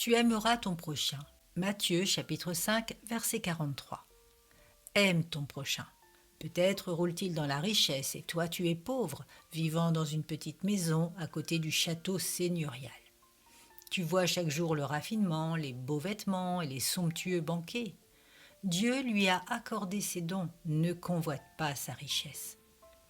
Tu aimeras ton prochain. Matthieu chapitre 5 verset 43. Aime ton prochain. Peut-être roule-t-il dans la richesse et toi tu es pauvre, vivant dans une petite maison à côté du château seigneurial. Tu vois chaque jour le raffinement, les beaux vêtements et les somptueux banquets. Dieu lui a accordé ses dons, ne convoite pas sa richesse.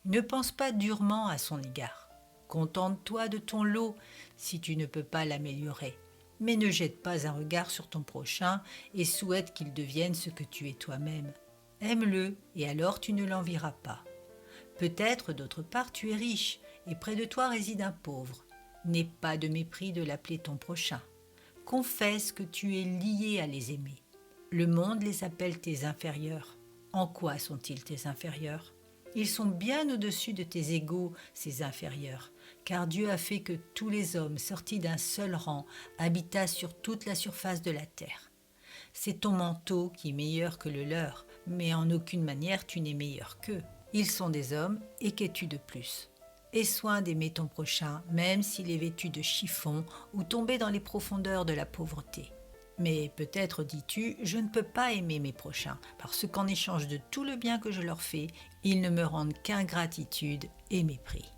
Ne pense pas durement à son égard. Contente-toi de ton lot si tu ne peux pas l'améliorer, mais ne jette pas un regard sur ton prochain et souhaite qu'il devienne ce que tu es toi-même. Aime-le et alors tu ne l'envieras pas. Peut-être d'autre part tu es riche et près de toi réside un pauvre. N'aie pas de mépris de l'appeler ton prochain. Confesse que tu es lié à les aimer. Le monde les appelle tes inférieurs. En quoi sont-ils tes inférieurs ? Ils sont bien au-dessus de tes égaux, ces inférieurs, car Dieu a fait que tous les hommes sortis d'un seul rang habitassent sur toute la surface de la terre. C'est ton manteau qui est meilleur que le leur, mais en aucune manière tu n'es meilleur qu'eux. Ils sont des hommes, et qu'es-tu de plus ? Aie soin d'aimer ton prochain, même s'il est vêtu de chiffon ou tombé dans les profondeurs de la pauvreté. Mais peut-être dis-tu, je ne peux pas aimer mes prochains, parce qu'en échange de tout le bien que je leur fais, ils ne me rendent qu'ingratitude et mépris.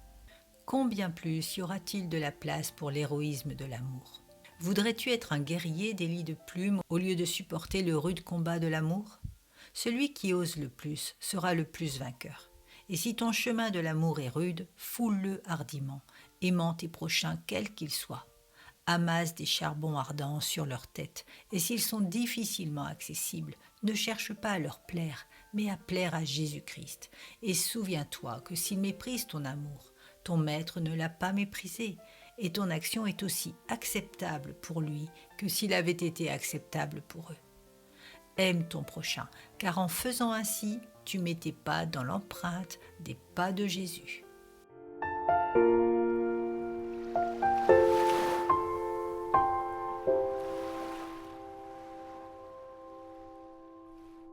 Combien plus y aura-t-il de la place pour l'héroïsme de l'amour ? Voudrais-tu être un guerrier des lits de plumes au lieu de supporter le rude combat de l'amour ? Celui qui ose le plus sera le plus vainqueur. Et si ton chemin de l'amour est rude, foule-le hardiment, aimant tes prochains quels qu'ils soient. Amasse des charbons ardents sur leur tête, et s'ils sont difficilement accessibles, ne cherche pas à leur plaire, mais à plaire à Jésus-Christ. Et souviens-toi que s'ils méprisent ton amour, ton maître ne l'a pas méprisé, et ton action est aussi acceptable pour lui que s'il avait été acceptable pour eux. Aime ton prochain, car en faisant ainsi, tu mets tes pas dans l'empreinte des pas de Jésus.